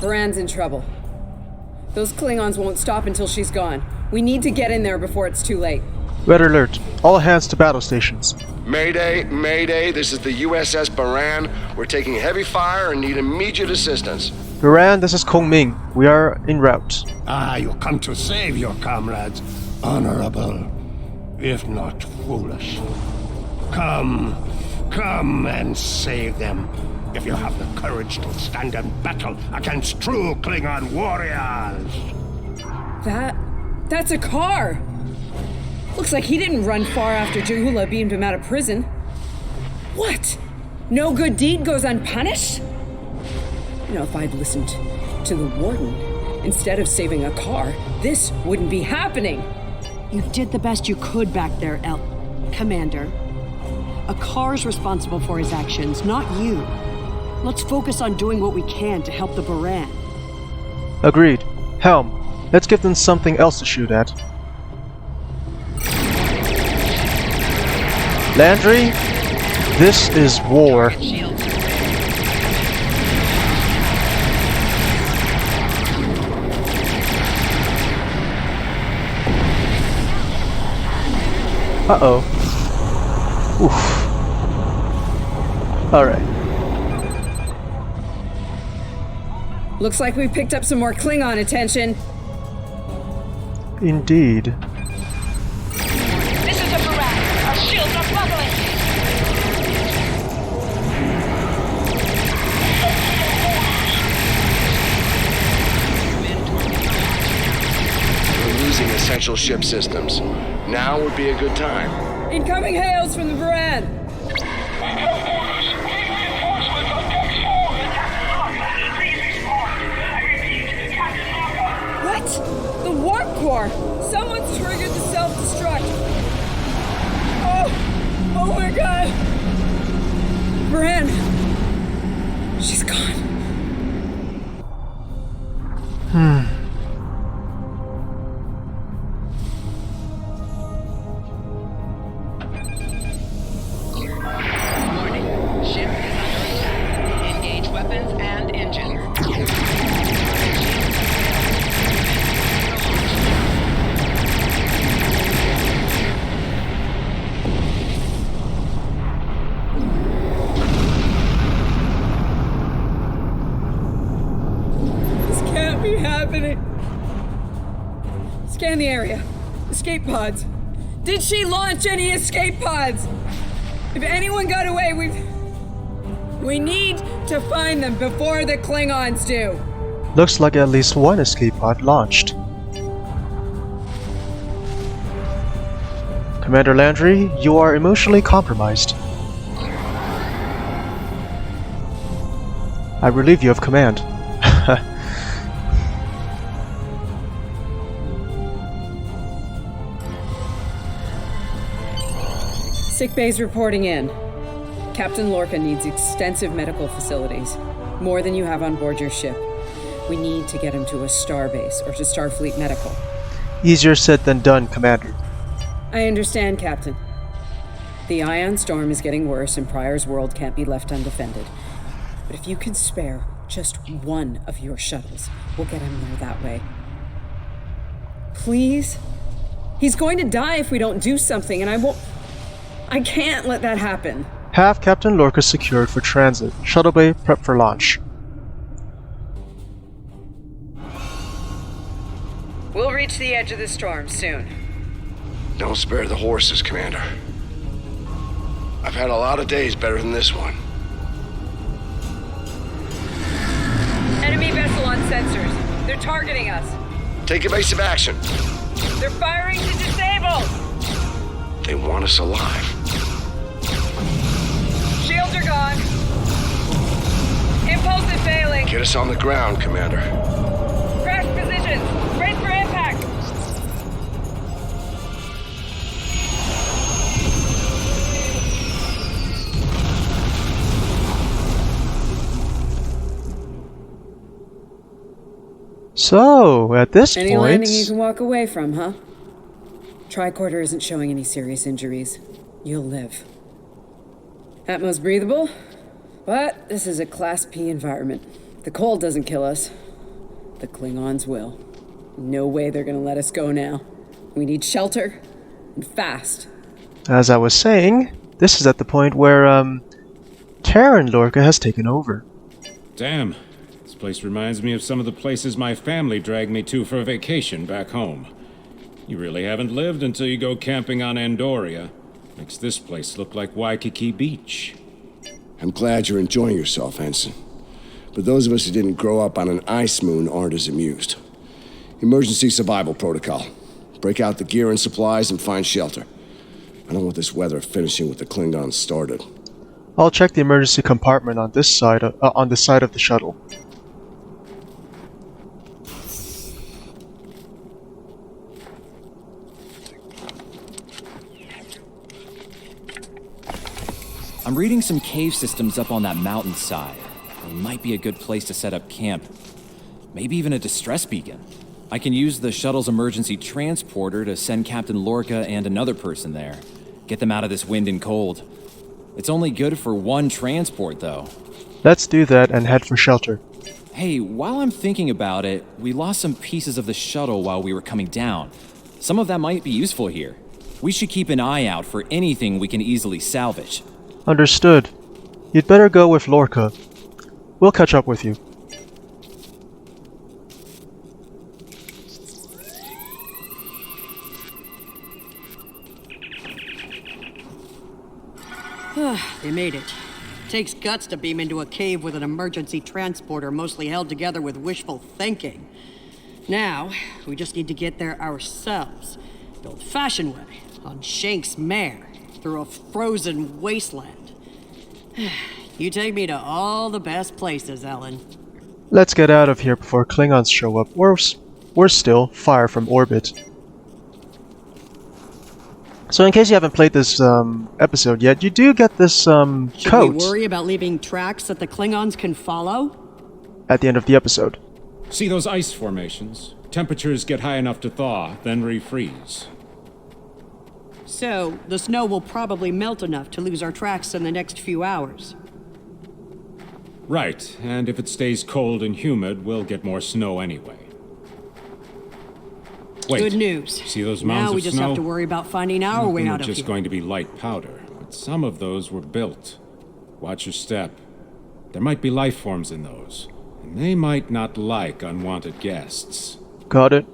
Baran's in trouble. Those Klingons won't stop until she's gone. We need to get in there before it's too late. Red alert. All hands to battle stations. Mayday, Mayday, this is the USS Baran. We're taking heavy fire and need immediate assistance. Baran, this is Kong Ming. We are en route. You come to save your comrades. Honorable, if not foolish. Come and save them. If you have the courage to stand in battle against true Klingon warriors. That's Aakar! Looks like he didn't run far after Jahula beamed him out of prison. What? No good deed goes unpunished? You know, if I'd listened to the Warden instead of saving Aakar, this wouldn't be happening. You did the best you could back there, Commander. Aakar's responsible for his actions, not you. Let's focus on doing what we can to help the Baran. Agreed. Helm, let's give them something else to shoot at. Landry, this is war. Uh-oh. Oof. Alright. Looks like we picked up some more Klingon attention. Indeed. This is a Baran. Our shields are buckling. We're losing essential ship systems. Now would be a good time. Incoming hails from the Baran! What? The warp core! Someone's triggered the self-destruct! Oh my god! Baran! She's gone. Warning. Ship is under attack. Engage weapons and engine. This can't be happening. Scan the area. Escape pods. Did she launch any escape pods? If anyone got away, we need to find them before the Klingons do. Looks like at least one escape pod launched. Commander Landry, you are emotionally compromised. I relieve you of command. Sick bay's reporting in. Captain Lorca needs extensive medical facilities. More than you have on board your ship. We need to get him to a starbase or to Starfleet Medical. Easier said than done, Commander. I understand, Captain. The ion storm is getting worse and Pryor's world can't be left undefended. But if you can spare just one of your shuttles, we'll get him there that way. Please? He's going to die if we don't do something, and I can't let that happen. Have Captain Lorca secured for transit. Shuttle bay prep for launch. We'll reach the edge of the storm soon. Don't spare the horses, Commander. I've had a lot of days better than this one. Enemy vessel on sensors. They're targeting us. Take evasive action. They're firing to disable! They want us alive. Shields are gone. Impulse is failing. Get us on the ground, Commander. Crash positions. Brace for impact. So, at this Any point... landing you can walk away from, huh? Tricorder isn't showing any serious injuries. You'll live. Atmos breathable, but this is a Class P environment. The cold doesn't kill us. The Klingons will. No way they're gonna let us go now. We need shelter, and fast. As I was saying, this is at the point where, Terran Lorca has taken over. Damn. This place reminds me of some of the places my family dragged me to for a vacation back home. You really haven't lived until you go camping on Andoria. Makes this place look like Waikiki Beach. I'm glad you're enjoying yourself, Ensign. But those of us who didn't grow up on an ice moon aren't as amused. Emergency survival protocol. Break out the gear and supplies and find shelter. I don't want this weather finishing what the Klingons started. I'll check the emergency compartment on this side, on the side of the shuttle. I'm reading some cave systems up on that mountainside. It might be a good place to set up camp. Maybe even a distress beacon. I can use the shuttle's emergency transporter to send Captain Lorca and another person there. Get them out of this wind and cold. It's only good for one transport, though. Let's do that and head for shelter. Hey, while I'm thinking about it, we lost some pieces of the shuttle while we were coming down. Some of that might be useful here. We should keep an eye out for anything we can easily salvage. Understood. You'd better go with Lorca. We'll catch up with you. They made it. Takes guts to beam into a cave with an emergency transporter mostly held together with wishful thinking. Now, we just need to get there ourselves. The old-fashioned way, on Shank's mare, through a frozen wasteland. You take me to all the best places, Ellen. Let's get out of here before Klingons show up. Or still, fire from orbit. So in case you haven't played this episode yet, you do get this Should coat we worry about leaving tracks that the Klingons can follow? at the end of the episode. See those ice formations? Temperatures get high enough to thaw, then refreeze. So, the snow will probably melt enough to lose our tracks in the next few hours. Right, and if it stays cold and humid, we'll get more snow anyway. Wait, Good news. see those mounds Now we of just snow? have to worry about finding our way They're out of just here. going to be light powder, but some of those were built. Watch your step. There might be life forms in those, and they might not like unwanted guests. Got it?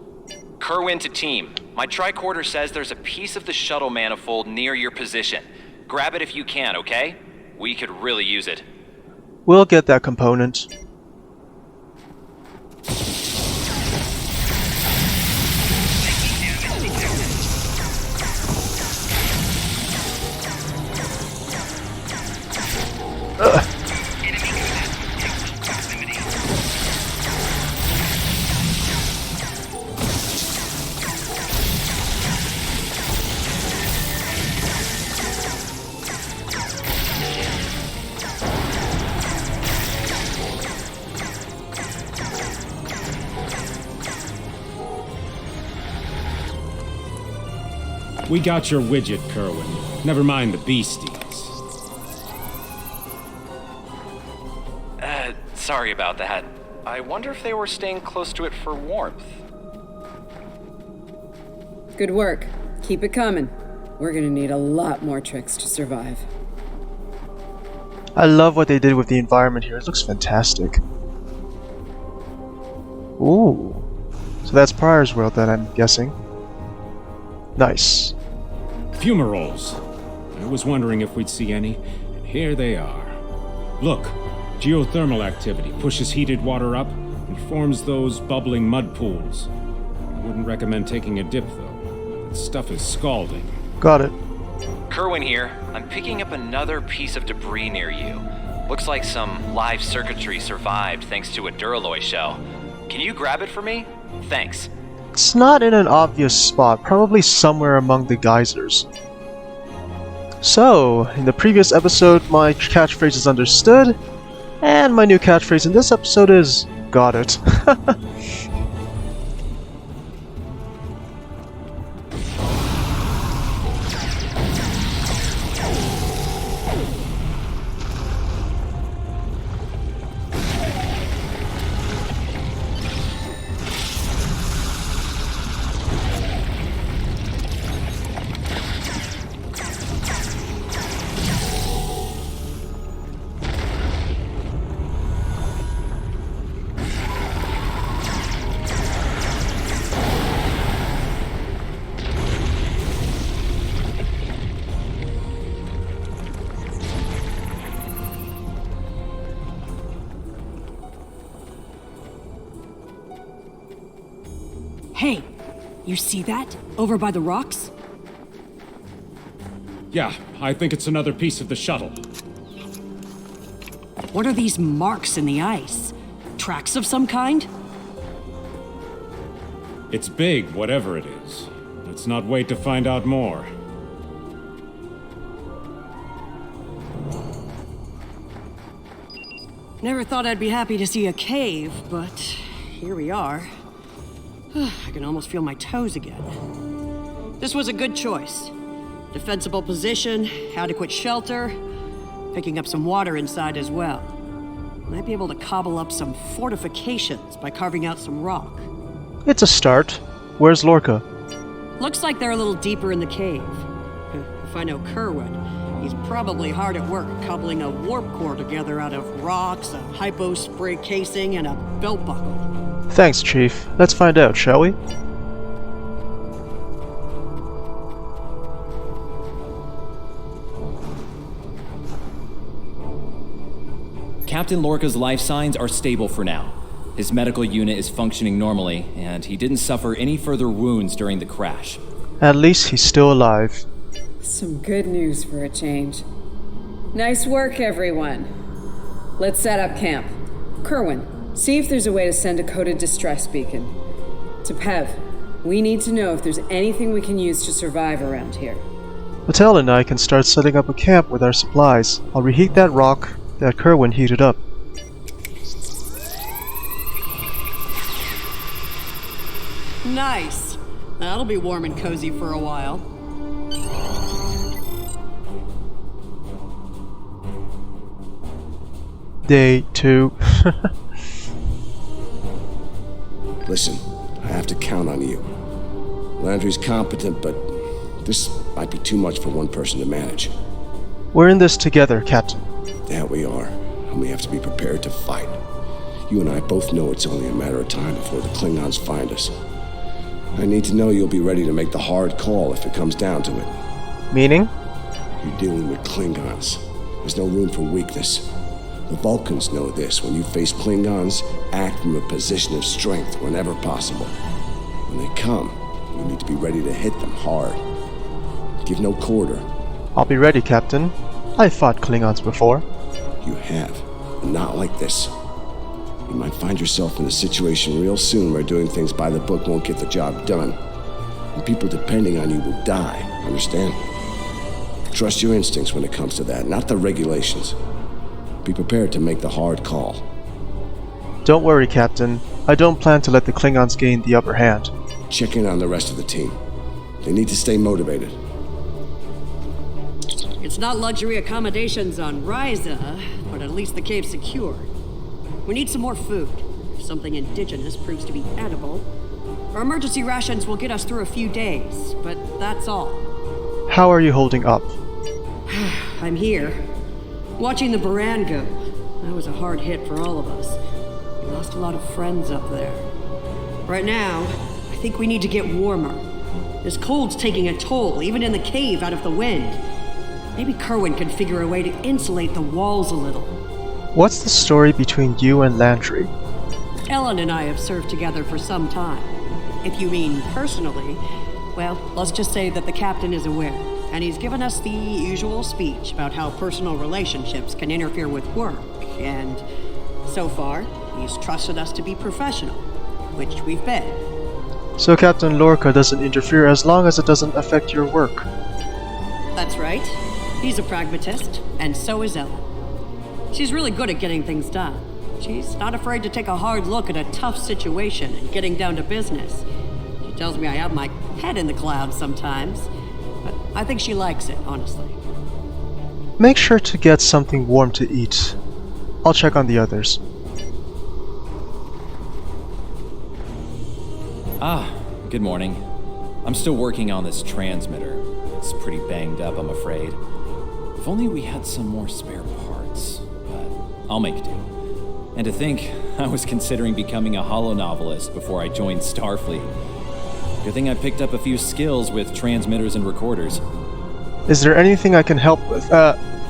Kerwin to team. My tricorder says there's a piece of the shuttle manifold near your position. Grab it if you can, okay? We could really use it. We'll get that component. We got your widget, Kerwin. Never mind the beasties. Sorry about that. I wonder if they were staying close to it for warmth. Good work. Keep it coming. We're gonna need a lot more tricks to survive. I love what they did with the environment here. It looks fantastic. Ooh. So that's Pryor's world then, I'm guessing. Nice. Fumaroles. I was wondering if we'd see any, and here they are. Look, geothermal activity pushes heated water up and forms those bubbling mud pools. I wouldn't recommend taking a dip, though. That stuff is scalding. Got it. Kerwin here. I'm picking up another piece of debris near you. Looks like some live circuitry survived thanks to a Duralloy shell. Can you grab it for me? Thanks. It's not in an obvious spot, probably somewhere among the geysers. So, in the previous episode, my catchphrase is understood, and my new catchphrase in this episode is got it. Hey, you see that? Over by the rocks? Yeah, I think it's another piece of the shuttle. What are these marks in the ice? Tracks of some kind? It's big, whatever it is. Let's not wait to find out more. Never thought I'd be happy to see a cave, but here we are. I can almost feel my toes again. This was a good choice. Defensible position, adequate shelter, picking up some water inside as well. Might be able to cobble up some fortifications by carving out some rock. It's a start. Where's Lorca? Looks like they're a little deeper in the cave. If I know Kerwin, he's probably hard at work cobbling a warp core together out of rocks, a hypo spray casing, and a belt buckle. Thanks, Chief. Let's find out, shall we? Captain Lorca's life signs are stable for now. His medical unit is functioning normally, and he didn't suffer any further wounds during the crash. At least he's still alive. Some good news for a change. Nice work, everyone. Let's set up camp. Kerwin, see if there's a way to send a coded distress beacon. To Pev, we need to know if there's anything we can use to survive around here. Mattel and I can start setting up a camp with our supplies. I'll reheat that rock that Kerwin heated up. Nice. That'll be warm and cozy for a while. Day 2. Listen, I have to count on you. Landry's competent, but this might be too much for one person to manage. We're in this together, Captain. That we are, and we have to be prepared to fight. You and I both know it's only a matter of time before the Klingons find us. I need to know you'll be ready to make the hard call if it comes down to it. Meaning? You're dealing with Klingons. There's no room for weakness. The Vulcans know this. When you face Klingons, act from a position of strength whenever possible. When they come, you need to be ready to hit them hard. Give no quarter. I'll be ready, Captain. I've fought Klingons before. You have, but not like this. You might find yourself in a situation real soon where doing things by the book won't get the job done. And people depending on you will die, understand? Trust your instincts when it comes to that, not the regulations. Be prepared to make the hard call. Don't worry, Captain. I don't plan to let the Klingons gain the upper hand. Check in on the rest of the team. They need to stay motivated. It's not luxury accommodations on Ryza, but at least the cave's secure. We need some more food. If something indigenous proves to be edible, our emergency rations will get us through a few days, but that's all. How are you holding up? I'm here, watching the Baran go. That was a hard hit for all of us. We lost a lot of friends up there. Right now, I think we need to get warmer. This cold's taking a toll, even in the cave out of the wind. Maybe Kerwin can figure a way to insulate the walls a little. What's the story between you and Landry? Ellen and I have served together for some time. If you mean personally, well, let's just say that the captain is aware, and he's given us the usual speech about how personal relationships can interfere with work, and so far, he's trusted us to be professional, which we've been. So Captain Lorca doesn't interfere as long as it doesn't affect your work. That's right. He's a pragmatist, and so is Ellen. She's really good at getting things done. She's not afraid to take a hard look at a tough situation and getting down to business. She tells me I have my head in the clouds sometimes, but I think she likes it, honestly. Make sure to get something warm to eat. I'll check on the others. Good morning. I'm still working on this transmitter. It's pretty banged up, I'm afraid. If only we had some more spare parts, but I'll make do. And to think, I was considering becoming a holonovelist before I joined Starfleet. Good thing I picked up a few skills with transmitters and recorders. Is there anything I can help with?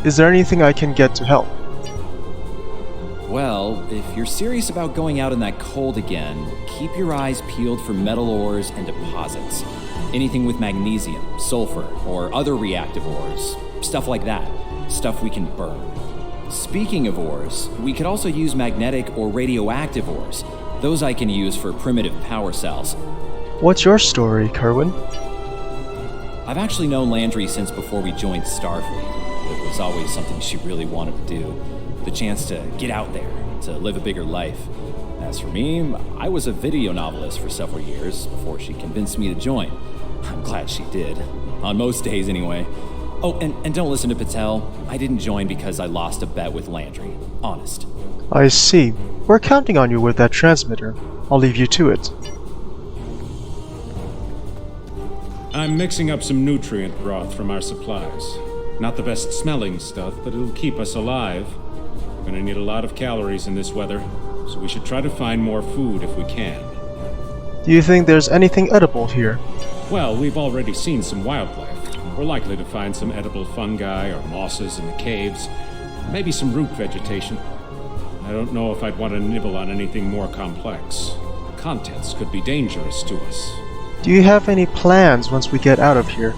Is there anything I can get to help? Well, if you're serious about going out in that cold again, keep your eyes peeled for metal ores and deposits. Anything with magnesium, sulfur, or other reactive ores. Stuff like that. Stuff we can burn. Speaking of ores, we could also use magnetic or radioactive ores. Those I can use for primitive power cells. What's your story, Kerwin? I've actually known Landry since before we joined Starfleet. It was always something she really wanted to do. The chance to get out there, to live a bigger life. As for me, I was a video novelist for several years before she convinced me to join. I'm glad she did. On most days, anyway. Oh, and don't listen to Patel. I didn't join because I lost a bet with Landry. Honest. I see. We're counting on you with that transmitter. I'll leave you to it. I'm mixing up some nutrient broth from our supplies. Not the best smelling stuff, but it'll keep us alive. We're gonna need a lot of calories in this weather, so we should try to find more food if we can. Do you think there's anything edible here? Well, we've already seen some wildlife. We're likely to find some edible fungi or mosses in the caves. Maybe some root vegetation. I don't know if I'd want to nibble on anything more complex. The contents could be dangerous to us. Do you have any plans once we get out of here?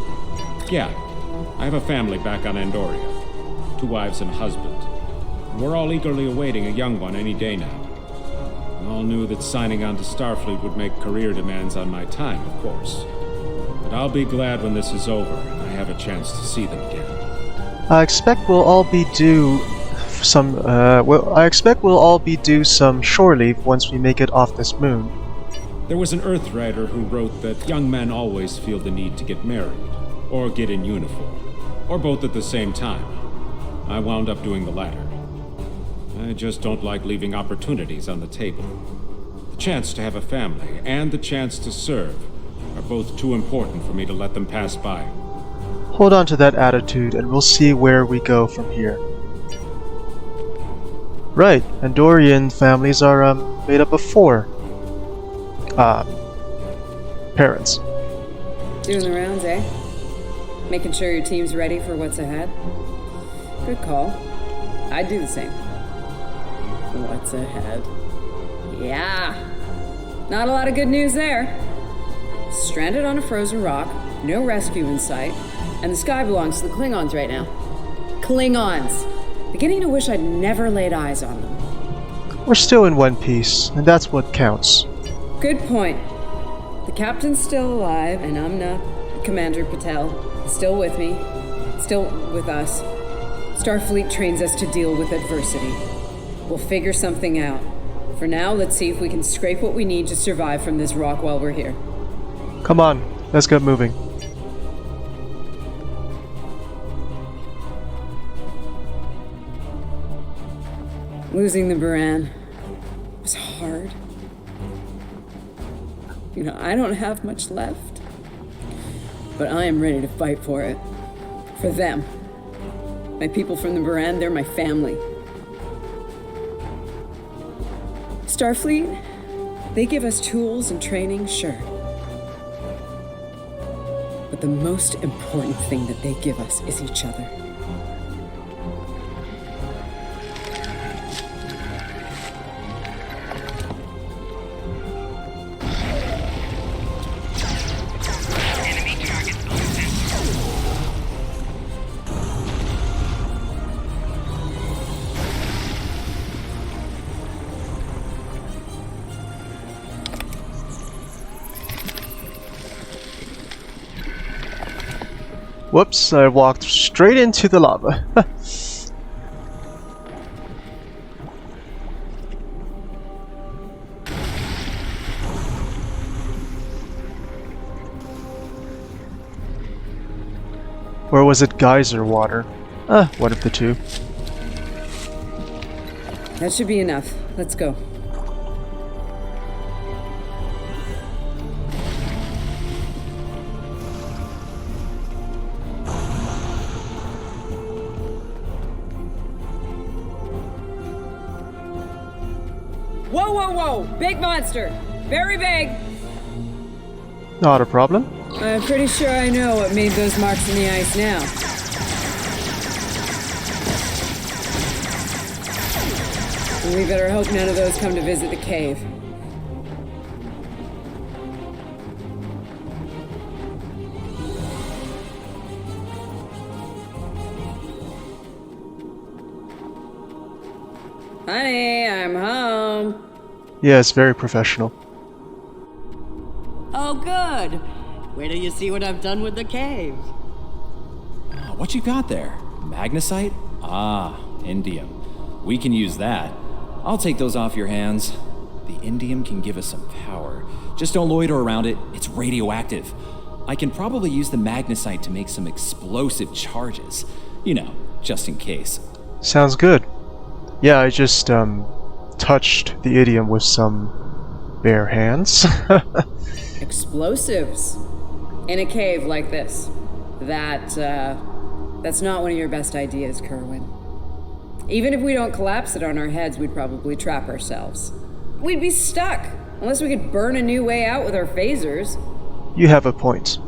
Yeah, I have a family back on Andoria. 2 wives and a husband. And we're all eagerly awaiting a young one any day now. We all knew that signing on to Starfleet would make career demands on my time, of course. But I'll be glad when this is over and I have a chance to see them again. I expect we'll all be due some shore leave once we make it off this moon. There was an Earthwriter who wrote that young men always feel the need to get married, or get in uniform, or both at the same time. I wound up doing the latter. I just don't like leaving opportunities on the table. The chance to have a family and the chance to serve are both too important for me to let them pass by. Hold on to that attitude and we'll see where we go from here. Right, Andorian families are made up of 4 parents. Doing the rounds, eh? Making sure your team's ready for what's ahead? Good call. I'd do the same. What's ahead? Yeah. Not a lot of good news there. Stranded on a frozen rock, no rescue in sight, and the sky belongs to the Klingons right now. Klingons! Beginning to wish I'd never laid eyes on them. We're still in one piece, and that's what counts. Good point. The captain's still alive, and I'm not. Commander Patel, still with me, still with us. Starfleet trains us to deal with adversity. We'll figure something out. For now, let's see if we can scrape what we need to survive from this rock while we're here. Come on, let's get moving. Losing the Baran was hard. You know, I don't have much left, but I am ready to fight for it. For them. My people from the Baran, they're my family. Starfleet, they give us tools and training, sure. But the most important thing that they give us is each other. Whoops, I walked straight into the lava. Or was it geyser water? One of the two. That should be enough. Let's go. Whoa, whoa, whoa! Big monster! Very big! Not a problem. I'm pretty sure I know what made those marks in the ice now. And we better hope none of those come to visit the cave. Honey, I'm home. Yes, very professional. Oh, good. Wait till you see what I've done with the cave. What you got there? Magnesite? Ah, indium. We can use that. I'll take those off your hands. The indium can give us some power. Just don't loiter around it. It's radioactive. I can probably use the magnesite to make some explosive charges. You know, just in case. Sounds good. Yeah, I just, touched the idiom with some bare hands. Explosives. In a cave like this. That's not one of your best ideas, Kerwin. Even if we don't collapse it on our heads, we'd probably trap ourselves. We'd be stuck, unless we could burn a new way out with our phasers. You have a point.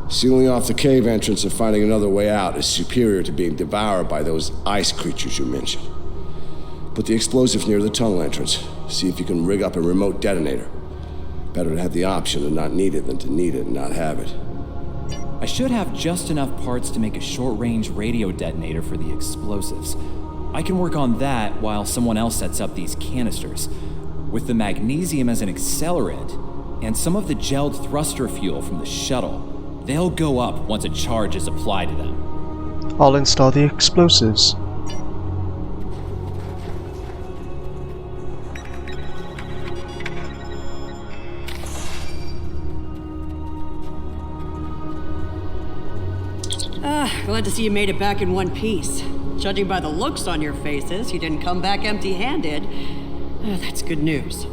Sealing off the cave entrance and finding another way out is superior to being devoured by those ice creatures you mentioned. Put the explosive near the tunnel entrance. See if you can rig up a remote detonator. Better to have the option and not need it than to need it and not have it. I should have just enough parts to make a short-range radio detonator for the explosives. I can work on that while someone else sets up these canisters. With the magnesium as an accelerant, and some of the gelled thruster fuel from the shuttle, they'll go up once a charge is applied to them. I'll install the explosives. Glad to see you made it back in one piece. Judging by the looks on your faces, you didn't come back empty-handed. That's good news.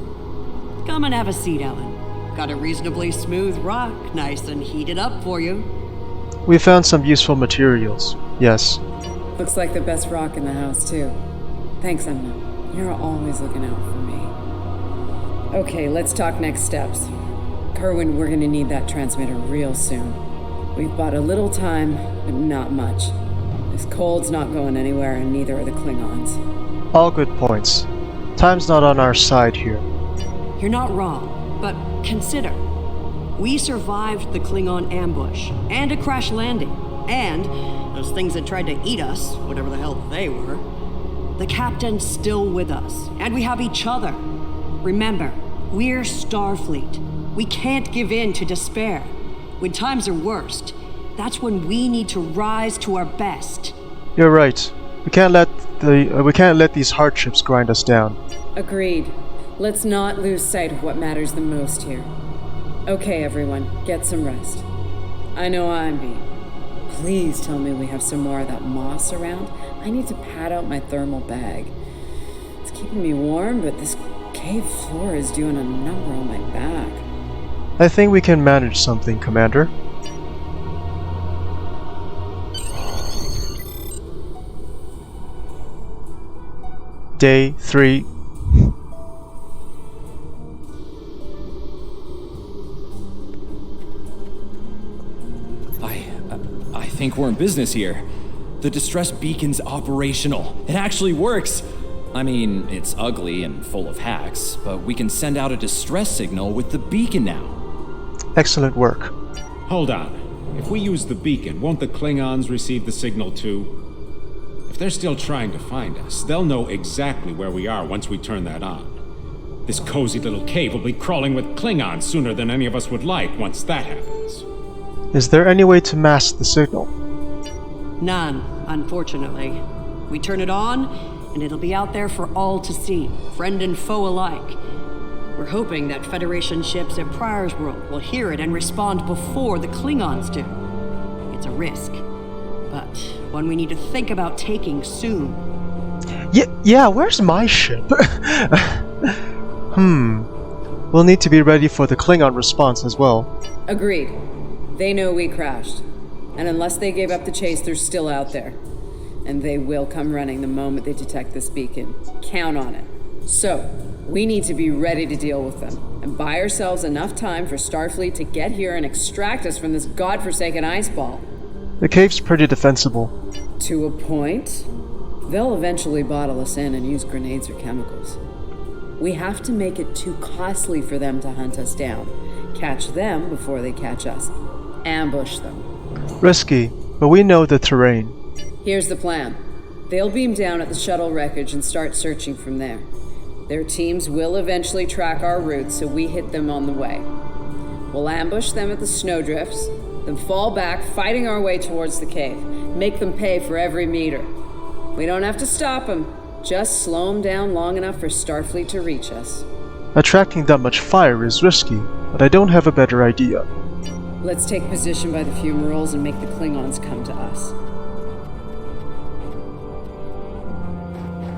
Come and have a seat, Ellen. Got a reasonably smooth rock, nice and heated up for you. We found some useful materials. Yes. Looks like the best rock in the house, too. Thanks, Emma. You're always looking out for me. Okay, let's talk next steps. Kerwin, we're gonna need that transmitter real soon. We've bought a little time, but not much. This cold's not going anywhere, and neither are the Klingons. All good points. Time's not on our side here. You're not wrong, but consider. We survived the Klingon ambush, and a crash landing, and those things that tried to eat us, whatever the hell they were. The captain's still with us, and we have each other. Remember, we're Starfleet. We can't give in to despair. When times are worst, that's when we need to rise to our best. You're right. We can't let these hardships grind us down. Agreed. Let's not lose sight of what matters the most here. Okay, everyone, get some rest. I know I'm beat. Please tell me we have some more of that moss around. I need to pad out my thermal bag. It's keeping me warm, but this cave floor is doing a number on my back. I think we can manage something, Commander. Day 3. I think we're in business here. The distress beacon's operational. It actually works. I mean, it's ugly and full of hacks, but we can send out a distress signal with the beacon now. Excellent work. Hold on. If we use the beacon, won't the Klingons receive the signal too? If they're still trying to find us, they'll know exactly where we are once we turn that on. This cozy little cave will be crawling with Klingons sooner than any of us would like once that happens. Is there any way to mask the signal? None, unfortunately. We turn it on, and it'll be out there for all to see, friend and foe alike. We're hoping that Federation ships at Pryor's World will hear it and respond before the Klingons do. It's a risk, but one we need to think about taking soon. Yeah, where's my ship? We'll need to be ready for the Klingon response as well. Agreed. They know we crashed. And unless they gave up the chase, they're still out there. And they will come running the moment they detect this beacon. Count on it. So, we need to be ready to deal with them, and buy ourselves enough time for Starfleet to get here and extract us from this godforsaken ice ball. The cave's pretty defensible. To a point. They'll eventually bottle us in and use grenades or chemicals. We have to make it too costly for them to hunt us down. Catch them before they catch us. Ambush them. Risky, but we know the terrain. Here's the plan. They'll beam down at the shuttle wreckage and start searching from there. Their teams will eventually track our route, so we hit them on the way. We'll ambush them at the snowdrifts, then fall back, fighting our way towards the cave. Make them pay for every meter. We don't have to stop them, just slow them down long enough for Starfleet to reach us. Attracting that much fire is risky, but I don't have a better idea. Let's take position by the fumaroles and make the Klingons come to us.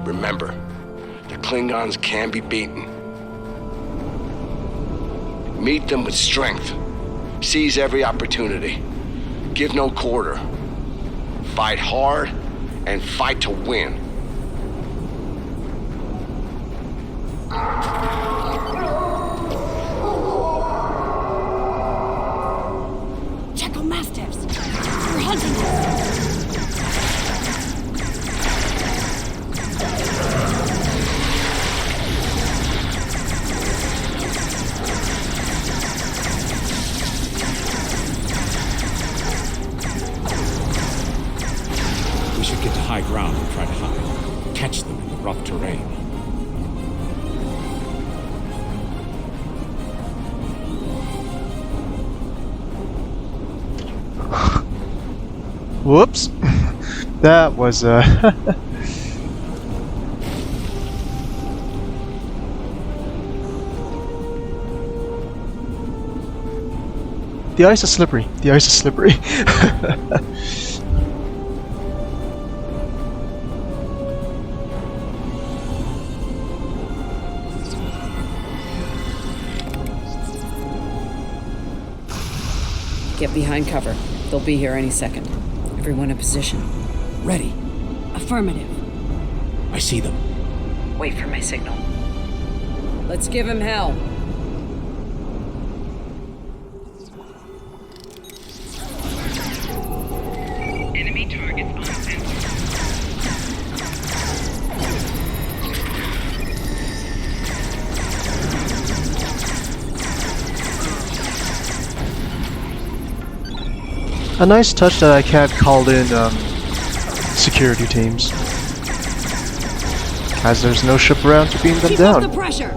Remember, the Klingons can be beaten. Meet them with strength. Seize every opportunity. Give no quarter. Fight hard and fight to win. Check on Mastiffs. They're hunting us. We should get to high ground and try to hide. Catch them in the rough terrain. Whoops. That was The ice is slippery. The ice is slippery. Get behind cover. They'll be here any second. Everyone in position. Ready. Affirmative. I see them. Wait for my signal. Let's give him hell. Enemy targets on sensor. A nice touch that I can't call in security teams, as there's no ship around to beam them Keep down. up the pressure.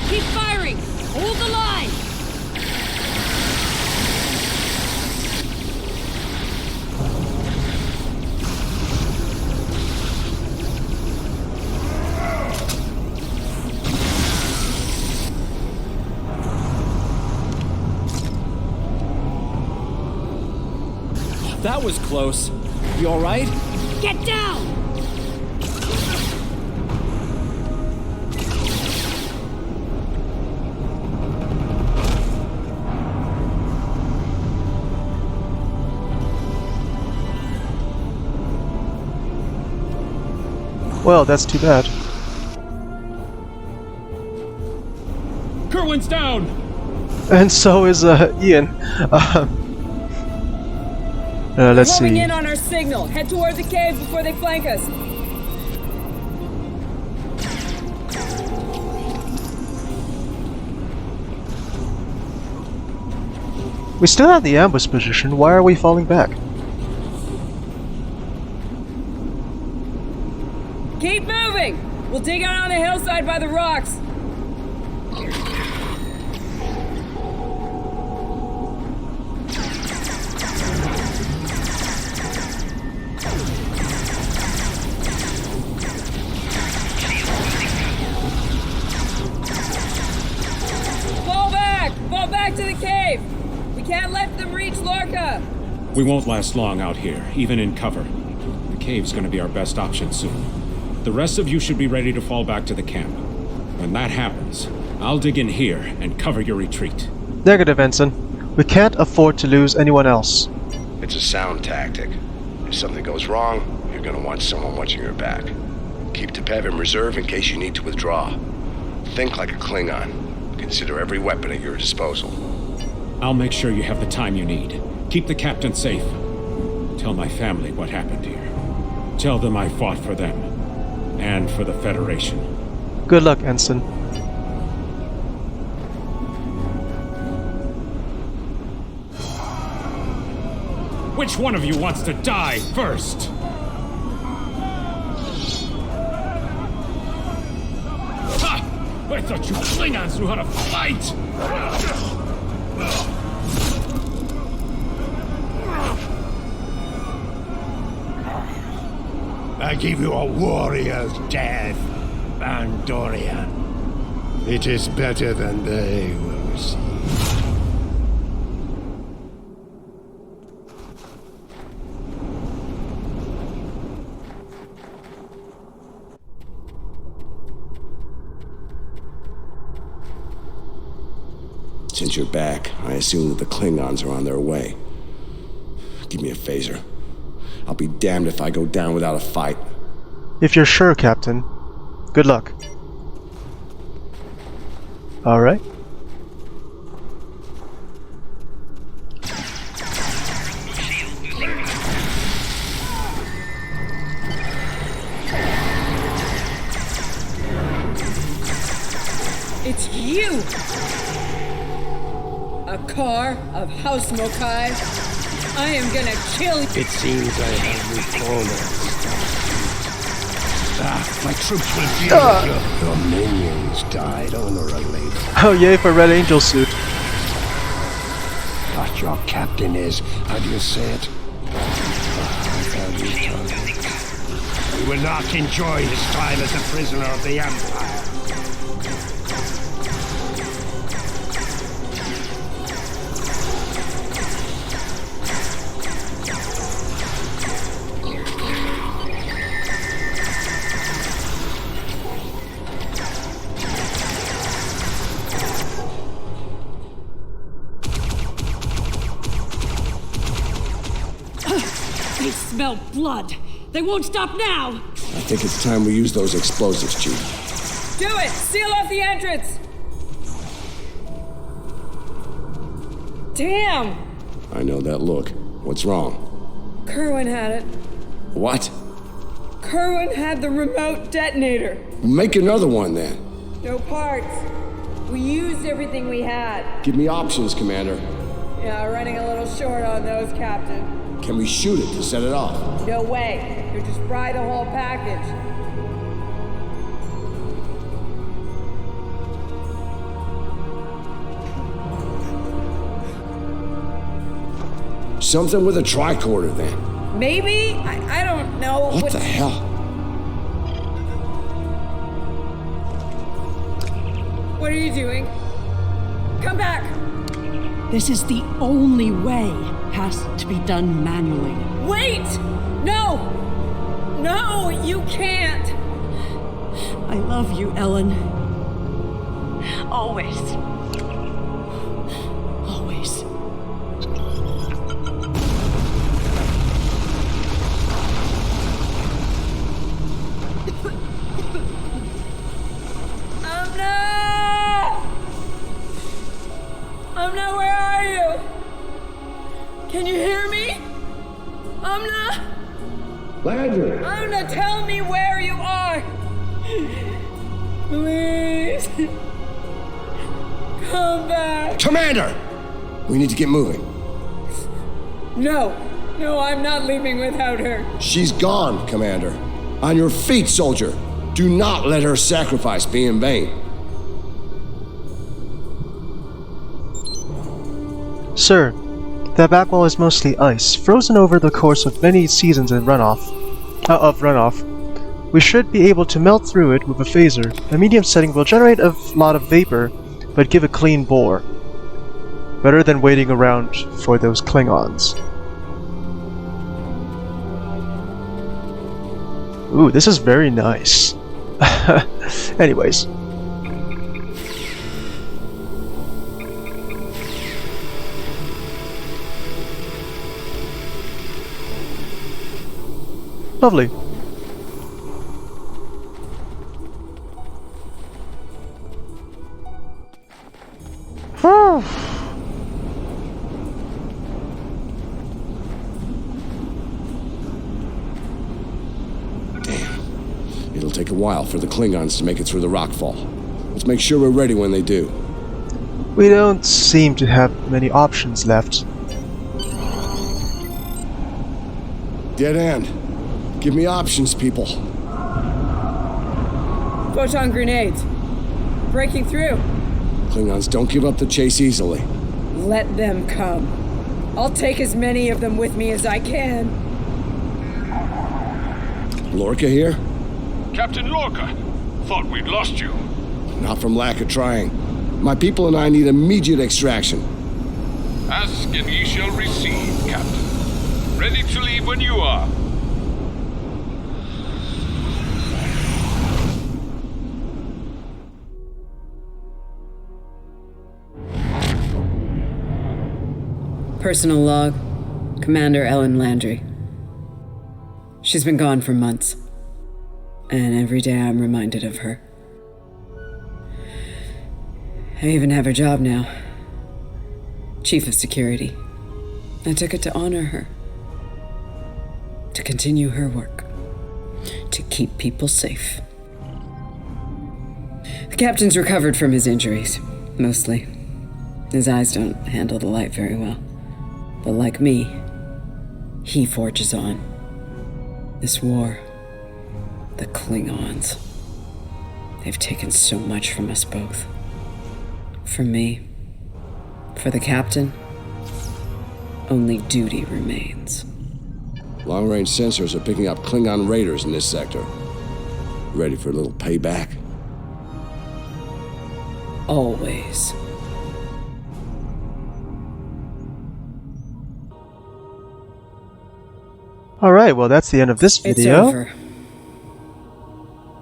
Keep firing. Hold the line. That was close. You alright? Get down. Well, that's too bad. Kerwin's down! And so is Ian. Let's Homing see. in on our signal. Head toward the cave before they flank us. We still have the ambush position. Why are we falling back? Keep moving! We'll dig out on the hillside by the rocks. Fall back! Fall back to the cave! We can't let them reach Lorca! We won't last long out here, even in cover. The cave's gonna be our best option soon. The rest of you should be ready to fall back to the camp. When that happens, I'll dig in here and cover your retreat. Negative, Ensign. We can't afford to lose anyone else. It's a sound tactic. If something goes wrong, you're gonna want someone watching your back. Keep Tepev in reserve in case you need to withdraw. Think like a Klingon. Consider every weapon at your disposal. I'll make sure you have the time you need. Keep the captain safe. Tell my family what happened here. Tell them I fought for them. And for the Federation. Good luck, Ensign. Which one of you wants to die first? Ha! I thought you Klingons knew how to fight! I give you a warrior's death, Andorian. It is better than they will receive. Since you're back, I assume that the Klingons are on their way. Give me a phaser. I'll be damned if I go down without a fight. If you're sure, Captain. Good luck. Alright. It's you! Aakar of House Mokai. I am gonna kill you. It seems I have you cornered. My troops will deal with your minions died honorably. Oh yay for Red Angel suit. But your captain is, how do you say it? He will not enjoy his time as a prisoner of the Empire. They smell blood. They won't stop now. I think it's time we use those explosives, Chief. Do it! Seal off the entrance! Damn! I know that look. What's wrong? Kerwin had it. What? Kerwin had the remote detonator. Make another one then. No parts. We used everything we had. Give me options, Commander. Yeah, running a little short on those, Captain. Can we shoot it to set it off? No way. You'll just fry the whole package. Something with a tricorder then. Maybe? I don't know. What the hell? What are you doing? Come back! This is the only way. Has to be done manually. Wait! No! No, you can't! I love you, Ellen. Always. Always. Amna, where are you? Can you hear me? Amna? Landry! Amna, tell me where you are! Please! Come back! Commander! We need to get moving. No, I'm not leaving without her. She's gone, Commander. On your feet, soldier. Do not let her sacrifice be in vain. Sir, that back wall is mostly ice, frozen over the course of many seasons of runoff. We should be able to melt through it with a phaser. A medium setting will generate a lot of vapor, but give a clean bore. Better than waiting around for those Klingons. Ooh, this is very nice. Anyways. Lovely. It'll take a while for the Klingons to make it through the rockfall. Let's make sure we're ready when they do. We don't seem to have many options left. Dead end. Give me options, people. Photon grenades. Breaking through. Klingons don't give up the chase easily. Let them come. I'll take as many of them with me as I can. Lorca here? Captain Lorca, thought we'd lost you. Not from lack of trying. My people and I need immediate extraction. Ask and ye shall receive, Captain. Ready to leave when you are. Personal log. Commander Ellen Landry. She's been gone for months. And every day I'm reminded of her. I even have her job now. Chief of Security. I took it to honor her. To continue her work. To keep people safe. The captain's recovered from his injuries, mostly. His eyes don't handle the light very well. But like me, he forges on. This war, the Klingons, they've taken so much from us both. From me, for the captain, only duty remains. Long-range sensors are picking up Klingon raiders in this sector. Ready for a little payback? Always. Alright, well that's the end of this video. It's over.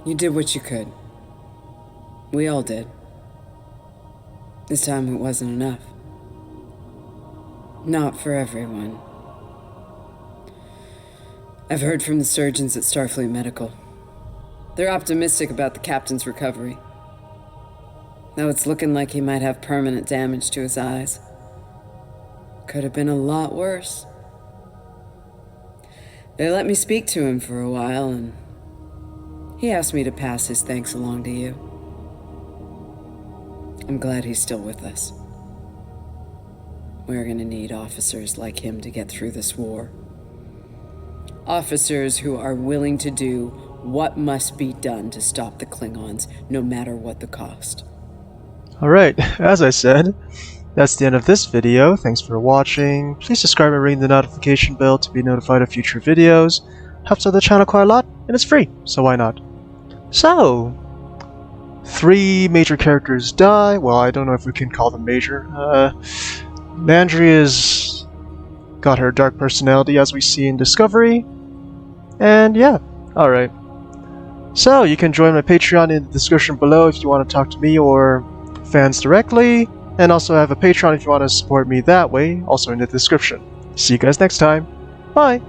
You did what you could. We all did. This time it wasn't enough. Not for everyone. I've heard from the surgeons at Starfleet Medical. They're optimistic about the captain's recovery. Though it's looking like he might have permanent damage to his eyes. Could have been a lot worse. They let me speak to him for a while, and he asked me to pass his thanks along to you. I'm glad he's still with us. We're gonna need officers like him to get through this war. Officers who are willing to do what must be done to stop the Klingons, no matter what the cost. Alright, as I said, that's the end of this video. Thanks for watching. Please subscribe and ring the notification bell to be notified of future videos. Helps out the channel quite a lot, and it's free, so why not? So, 3 major characters die. Well, I don't know if we can call them major. Landry's got her dark personality as we see in Discovery. And yeah, alright. So, you can join my Patreon in the description below if you want to talk to me or fans directly. And also I have a Patreon if you want to support me that way, also in the description. See you guys next time. Bye!